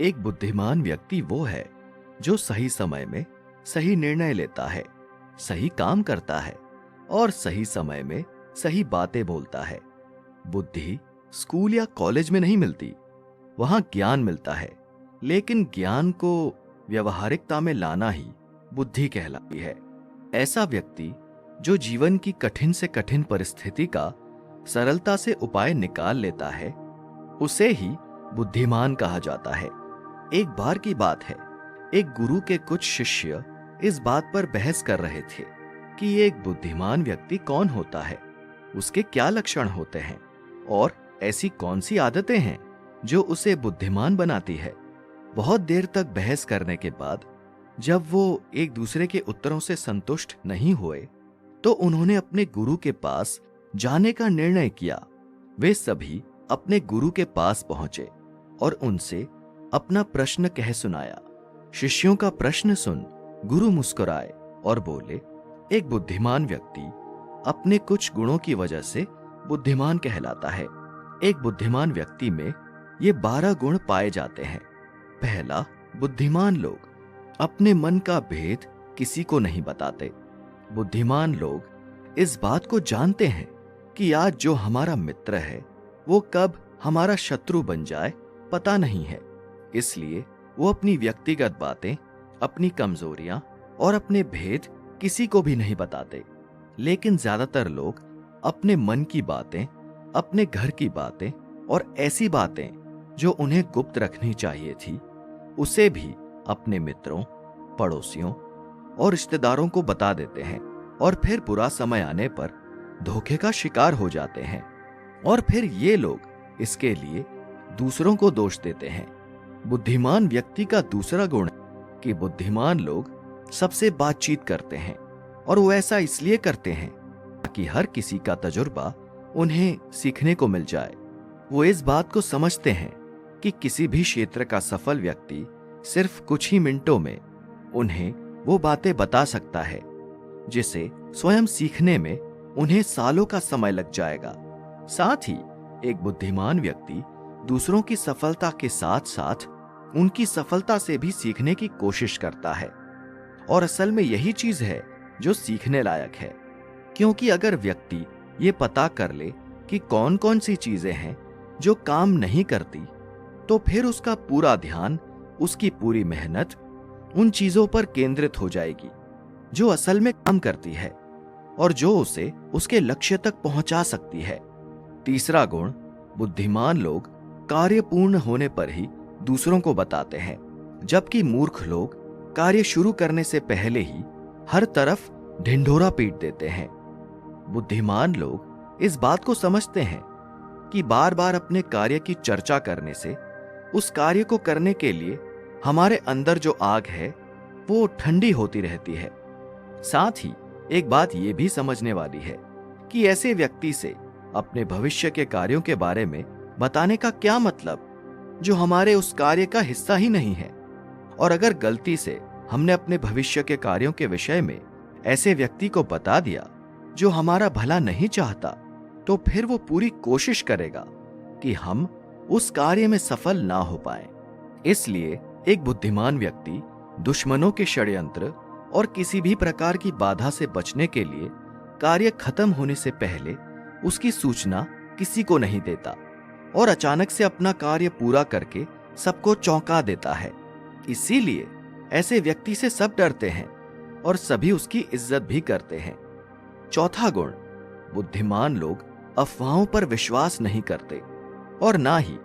एक बुद्धिमान व्यक्ति वो है जो सही समय में सही निर्णय लेता है, सही काम करता है और सही समय में सही बातें बोलता है। बुद्धि स्कूल या कॉलेज में नहीं मिलती, वहां ज्ञान मिलता है, लेकिन ज्ञान को व्यवहारिकता में लाना ही बुद्धि कहलाती है। ऐसा व्यक्ति जो जीवन की कठिन से कठिन परिस्थिति का सरलता से उपाय निकाल लेता है, उसे ही बुद्धिमान कहा जाता है। एक बार की बात है, एक गुरु के कुछ शिष्य इस बात पर बहस कर रहे थे कि एक बुद्धिमान व्यक्ति कौन होता है, उसके क्या लक्षण होते हैं और ऐसी कौन सी आदतें हैं जो उसे बुद्धिमान बनाती है। बहुत देर तक बहस करने के बाद जब वो एक दूसरे के उत्तरों से संतुष्ट नहीं हुए, तो उन्होंने अपने गुरु के पास जाने का निर्णय किया। वे सभी अपने गुरु के पास पहुंचे और उनसे अपना प्रश्न कह सुनाया। शिष्यों का प्रश्न सुन गुरु मुस्कुराए और बोले, एक बुद्धिमान व्यक्ति अपने कुछ गुणों की वजह से बुद्धिमान कहलाता है। एक बुद्धिमान व्यक्ति में ये 12 गुण पाए जाते हैं। पहला, बुद्धिमान लोग अपने मन का भेद किसी को नहीं बताते। बुद्धिमान लोग इस बात को जानते हैं कि आज जो हमारा मित्र है वो कब हमारा शत्रु बन जाए पता नहीं है, इसलिए वो अपनी व्यक्तिगत बातें, अपनी कमजोरियां और अपने भेद किसी को भी नहीं बताते। लेकिन ज्यादातर लोग अपने मन की बातें, अपने घर की बातें और ऐसी बातें जो उन्हें गुप्त रखनी चाहिए थी, उसे भी अपने मित्रों, पड़ोसियों और रिश्तेदारों को बता देते हैं और फिर बुरा समय आने पर धोखे का शिकार हो जाते हैं। और फिर ये लोग इसके लिए दूसरों को दोष देते हैं। बुद्धिमान व्यक्ति का दूसरा गुण है कि बुद्धिमान लोग सबसे बातचीत करते हैं, और वो ऐसा इसलिए करते हैं ताकि हर किसी का तजुर्बा उन्हें सीखने को मिल जाए। वो इस बात को समझते हैं कि किसी भी क्षेत्र का सफल व्यक्ति सिर्फ कुछ ही मिनटों में उन्हें वो बातें बता सकता है जिसे स्वयं सीखने में उन्हें सालों का समय लग जाएगा। साथ ही एक बुद्धिमान व्यक्ति दूसरों की सफलता के साथ साथ उनकी सफलता से भी सीखने की कोशिश करता है, और असल में यही चीज है जो सीखने लायक है। क्योंकि अगर व्यक्ति ये पता कर ले कि कौन कौन सी चीजें हैं जो काम नहीं करती, तो फिर उसका पूरा ध्यान, उसकी पूरी मेहनत उन चीजों पर केंद्रित हो जाएगी जो असल में काम करती है और जो उसे उसके लक्ष्य तक पहुंचा सकती है। तीसरा गुण, बुद्धिमान लोग कार्य पूर्ण होने पर ही दूसरों को बताते हैं, जबकि मूर्ख लोग कार्य शुरू करने से पहले ही हर तरफ ढिंढोरा पीट देते हैं। बुद्धिमान लोग इस बात को समझते हैं कि बार बार अपने कार्य की चर्चा करने से उस कार्य को करने के लिए हमारे अंदर जो आग है वो ठंडी होती रहती है। साथ ही एक बात ये भी समझने वाली है कि ऐसे व्यक्ति से अपने भविष्य के कार्यों के बारे में बताने का क्या मतलब जो हमारे उस कार्य का हिस्सा ही नहीं है। और अगर गलती से हमने अपने भविष्य के कार्यों के विषय में ऐसे व्यक्ति को बता दिया जो हमारा भला नहीं चाहता, तो फिर वो पूरी कोशिश करेगा कि हम उस कार्य में सफल ना हो पाए। इसलिए एक बुद्धिमान व्यक्ति दुश्मनों के षड्यंत्र और किसी भी प्रकार की बाधा से बचने के लिए कार्य खत्म होने से पहले उसकी सूचना किसी को नहीं देता और अचानक से अपना कार्य पूरा करके सबको चौंका देता है। इसीलिए ऐसे व्यक्ति से सब डरते हैं और सभी उसकी इज्जत भी करते हैं। चौथा गुण, बुद्धिमान लोग अफवाहों पर विश्वास नहीं करते और ना ही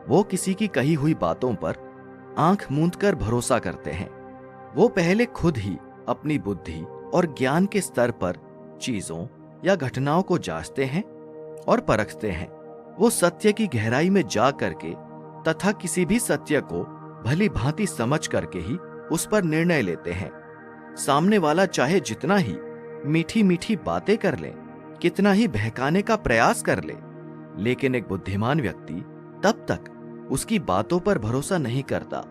वो किसी की कही हुई बातों पर आंख मूंद कर भरोसा करते हैं। वो पहले खुद ही अपनी बुद्धि और ज्ञान के स्तर पर चीजों या घटनाओं को जांचते हैं और परखते हैं। वो सत्य की गहराई में जा करके तथा किसी भी सत्य को भली भांति समझ करके ही उस पर निर्णय लेते हैं। सामने वाला चाहे जितना ही मीठी मीठी बातें कर ले, कितना ही बहकाने का प्रयास कर ले, लेकिन एक बुद्धिमान व्यक्ति तब तक उसकी बातों पर भरोसा नहीं करता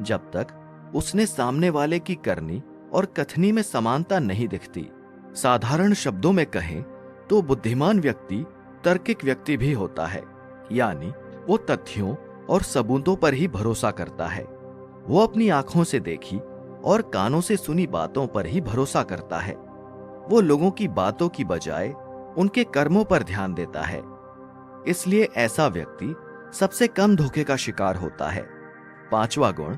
जब तक उसने सामने वाले की करनी और कथनी में समानता नहीं दिखती। साधारण शब्दों में कहें तो बुद्धिमान व्यक्ति तार्किक व्यक्ति भी होता है, यानी वो तथ्यों और सबूतों पर ही भरोसा करता है। वो अपनी आंखों से देखी और कानों से सुनी बातों पर ही भरोसा करता है। वो लोगों की बातों की बजाय उनके कर्मों पर ध्यान देता है। इसलिए ऐसा व्यक्ति सबसे कम धोखे का शिकार होता है। 5वां गुण,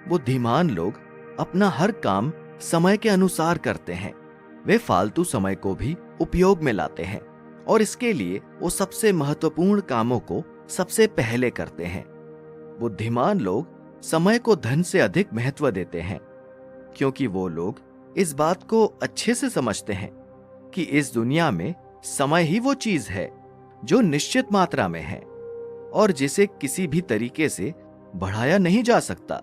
बुद्धिमान लोग अपना हर काम समय के अनुसार करते हैं। वे फालतू समय को भी उपयोग में लाते हैं और इसके लिए वो सबसे महत्वपूर्ण कामों को सबसे पहले करते हैं। बुद्धिमान लोग समय को धन से अधिक महत्व देते हैं, क्योंकि वो लोग इस बात को अच्छे से समझते हैं कि इस दुनिया में समय ही वो चीज है जो निश्चित मात्रा में है और जिसे किसी भी तरीके से बढ़ाया नहीं जा सकता।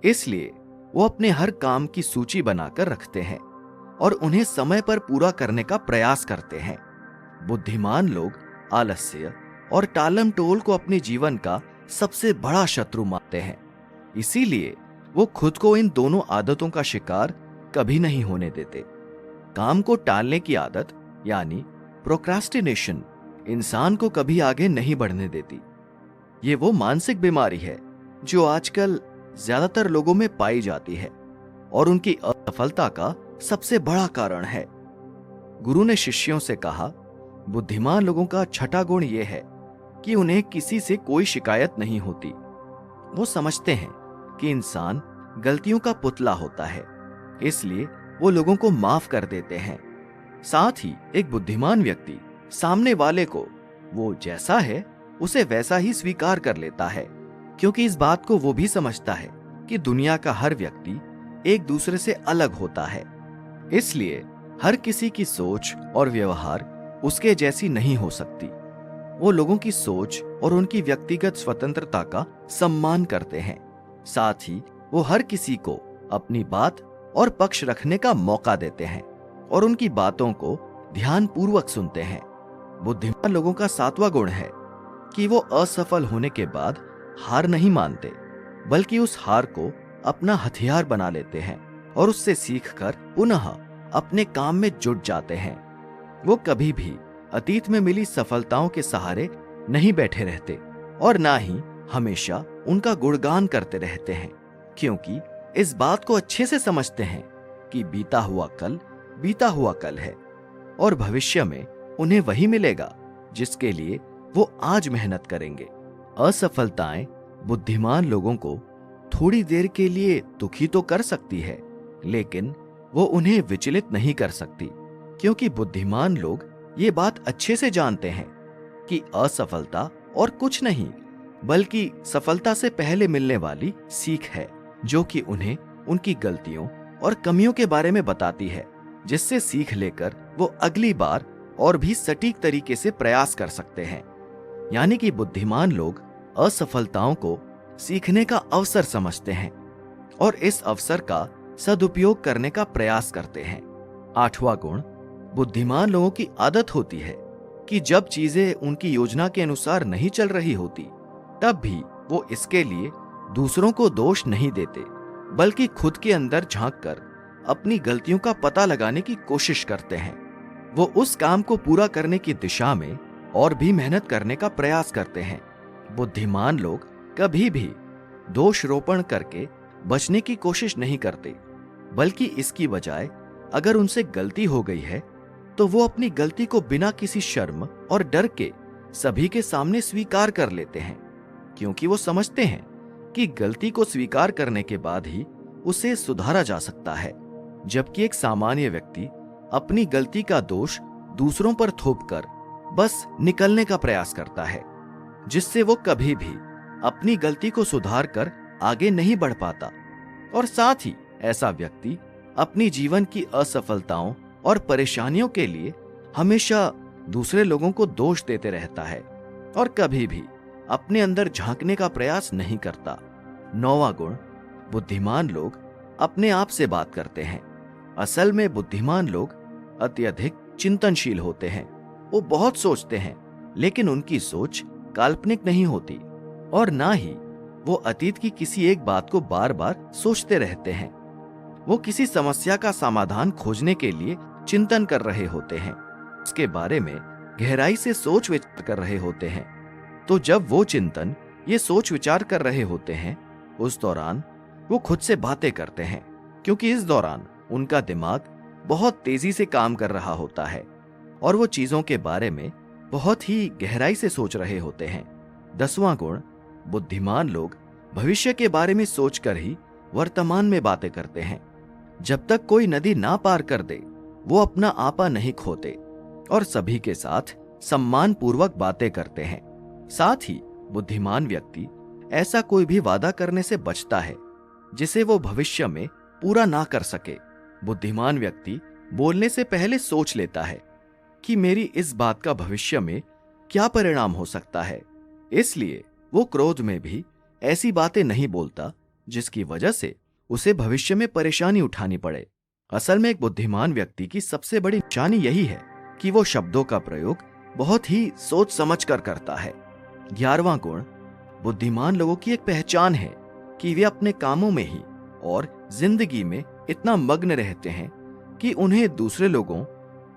इसलिए वो अपने हर काम की सूची बनाकर रखते हैं और उन्हें समय पर पूरा करने का प्रयास करते हैं। बुद्धिमान लोग आलस्य और टालम टोल को अपने जीवन का सबसे बड़ा शत्रु मानते हैं। इसीलिए वो खुद को इन दोनों आदतों का शिकार कभी नहीं होने देते। काम को टालने की आदत यानी प्रोक्रास्टिनेशन इंसान को कभी आगे नहीं बढ़ने देती। ये वो मानसिक बीमारी है जो आजकल ज्यादातर लोगों में पाई जाती है और उनकी असफलता का सबसे बड़ा कारण है। गुरु ने शिष्यों से कहा, बुद्धिमान लोगों का छठा गुण यह है कि उन्हें किसी से कोई शिकायत नहीं होती। वो समझते हैं कि इंसान गलतियों का पुतला होता है, इसलिए वो लोगों को माफ कर देते हैं। साथ ही एक बुद्धिमान व्यक्ति सामने वाले को वो जैसा है उसे वैसा ही स्वीकार कर लेता है, क्योंकि इस बात को वो भी समझता है कि दुनिया का हर व्यक्ति एक दूसरे से अलग होता है। इसलिए हर किसी की सोच और व्यवहार उसके जैसी नहीं हो सकती। वो लोगों की सोच और उनकी व्यक्तिगत स्वतंत्रता का सम्मान करते हैं। साथ ही वो हर किसी को अपनी बात और पक्ष रखने का मौका देते हैं और उनकी बातों को ध्यानपूर्वक सुनते हैं। बुद्धिमान लोगों का 7वां गुण है कि वो असफल होने के बाद हार नहीं मानते, बल्कि उस हार को अपना हथियार बना लेते हैं और उससे सीखकर पुनः अपने काम में जुट जाते हैं। वो कभी भी अतीत में मिली सफलताओं के सहारे नहीं बैठे रहते और ना ही हमेशा उनका गुणगान करते रहते हैं, क्योंकि इस बात को अच्छे से समझते हैं कि बीता हुआ कल है और भविष्य में उन्हें वही मिलेगा जिसके लिए वो आज मेहनत करेंगे। असफलताएं बुद्धिमान लोगों को थोड़ी देर के लिए दुखी तो कर सकती है, लेकिन वो उन्हें विचलित नहीं कर सकती, क्योंकि बुद्धिमान लोग ये बात अच्छे से जानते हैं कि असफलता और कुछ नहीं बल्कि सफलता से पहले मिलने वाली सीख है, जो कि उन्हें उनकी गलतियों और कमियों के बारे में बताती है, जिससे सीख लेकर वो अगली बार और भी सटीक तरीके से प्रयास कर सकते हैं। यानी कि बुद्धिमान लोग असफलताओं को सीखने का अवसर समझते हैं और इस अवसर का सदुपयोग करने का प्रयास करते हैं। 8वां गुण, बुद्धिमान लोगों की आदत होती है कि जब चीजें उनकी योजना के अनुसार नहीं चल रही होती, तब भी वो इसके लिए दूसरों को दोष नहीं देते, बल्कि खुद के अंदर झांककर अपनी गलतियों का पता लगाने की कोशिश करते हैं। वो उस काम को पूरा करने की दिशा में और भी मेहनत करने का प्रयास करते हैं। बुद्धिमान लोग कभी भी दोष रोपण करके बचने की कोशिश नहीं करते, बल्कि इसकी बजाय अगर उनसे गलती हो गई है तो वो अपनी गलती को बिना किसी शर्म और डर के सभी के सामने स्वीकार कर लेते हैं, क्योंकि वो समझते हैं कि गलती को स्वीकार करने के बाद ही उसे सुधारा जा सकता है। जबकि एक सामान्य व्यक्ति अपनी गलती का दोष दूसरों पर थोपकर बस निकलने का प्रयास करता है, जिससे वो कभी भी अपनी गलती को सुधार कर आगे नहीं बढ़ पाता। और साथ ही ऐसा व्यक्ति अपनी जीवन की असफलताओं और परेशानियों के लिए हमेशा दूसरे लोगों को दोष देते रहता है और कभी भी अपने अंदर झांकने का प्रयास नहीं करता। 9वां गुण, बुद्धिमान लोग अपने आप से बात करते हैं। असल में बुद्धिमान लोग अत्यधिक चिंतनशील होते हैं। वो बहुत सोचते हैं, लेकिन उनकी सोच काल्पनिक नहीं होती और ना ही वो अतीत की किसी एक बात को बार बार सोचते रहते हैं। वो किसी समस्या का समाधान खोजने के लिए चिंतन कर रहे होते हैं, उसके बारे में गहराई से सोच विचार कर रहे होते हैं। तो जब वो चिंतन ये सोच विचार कर रहे होते हैं, उस दौरान वो खुद से बातें करते हैं, क्योंकि इस दौरान उनका दिमाग बहुत तेजी से काम कर रहा होता है और वो चीजों के बारे में बहुत ही गहराई से सोच रहे होते हैं। 10वां गुण, बुद्धिमान लोग भविष्य के बारे में सोचकर ही वर्तमान में बातें करते हैं। जब तक कोई नदी ना पार कर दे, वो अपना आपा नहीं खोते और सभी के साथ सम्मान पूर्वक बातें करते हैं। साथ ही बुद्धिमान व्यक्ति ऐसा कोई भी वादा करने से बचता है जिसे वो भविष्य में पूरा ना कर सके। बुद्धिमान व्यक्ति बोलने से पहले सोच लेता है कि मेरी इस बात का भविष्य में क्या परिणाम हो सकता है, इसलिए वो क्रोध में भी ऐसी बातें नहीं बोलता जिसकी वजह से उसे भविष्य में परेशानी उठानी पड़े। असल में एक बुद्धिमान व्यक्ति की सबसे बड़ी निशानी यही है कि वो शब्दों का प्रयोग बहुत ही सोच समझ कर करता है। 11वां गुण, बुद्धिमान लोगों की एक पहचान है कि वे अपने कामों में ही और जिंदगी में इतना मग्न रहते हैं कि उन्हें दूसरे लोगों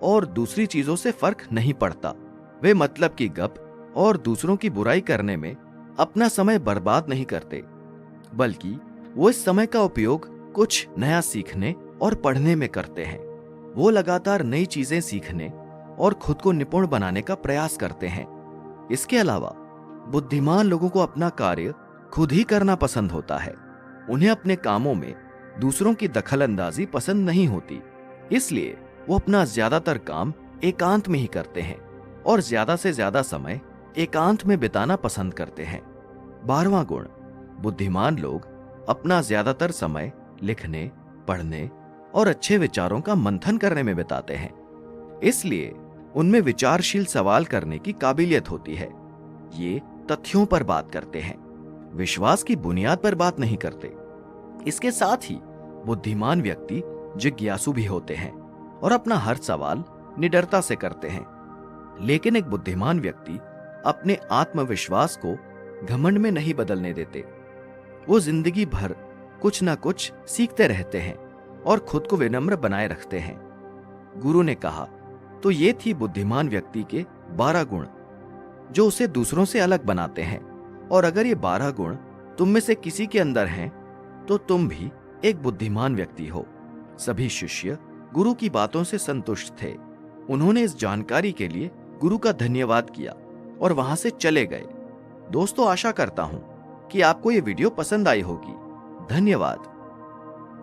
और दूसरी चीजों से फर्क नहीं पड़ता। वे मतलब की गप और दूसरों की बुराई करने में अपना समय बर्बाद नहीं करते, बल्कि वो इस समय का उपयोग कुछ नया सीखने और पढ़ने में करते हैं। वो लगातार नई चीजें सीखने और खुद को निपुण बनाने का प्रयास करते हैं। इसके अलावा बुद्धिमान लोगों को अपना कार्य खुद ही करना पसंद होता है। उन्हें अपने कामों में दूसरों की दखलंदाजी पसंद नहीं होती, इसलिए वो अपना ज्यादातर काम एकांत में ही करते हैं और ज्यादा से ज्यादा समय एकांत में बिताना पसंद करते हैं। 12वां गुण, बुद्धिमान लोग अपना ज्यादातर समय लिखने, पढ़ने और अच्छे विचारों का मंथन करने में बिताते हैं, इसलिए उनमें विचारशील सवाल करने की काबिलियत होती है। ये तथ्यों पर बात करते हैं, विश्वास की बुनियाद पर बात नहीं करते। इसके साथ ही बुद्धिमान व्यक्ति जिज्ञासु भी होते हैं और अपना हर सवाल निडरता से करते हैं। लेकिन एक बुद्धिमान व्यक्ति अपने आत्मविश्वास को घमंड में नहीं बदलने देते। वो जिंदगी भर कुछ ना कुछ सीखते रहते हैं और खुद को विनम्र बनाए रखते हैं। गुरु ने कहा, तो ये थी बुद्धिमान व्यक्ति के 12 गुण जो उसे दूसरों से अलग बनाते हैं। और अगर ये 12 गुण तुम में से किसी के अंदर हैं, तो तुम भी एक बुद्धिमान व्यक्ति हो। सभी शिष्य गुरु की बातों से संतुष्ट थे। उन्होंने इस जानकारी के लिए गुरु का धन्यवाद किया और वहां से चले गए। दोस्तों, आशा करता हूं कि आपको ये वीडियो पसंद आई होगी। धन्यवाद।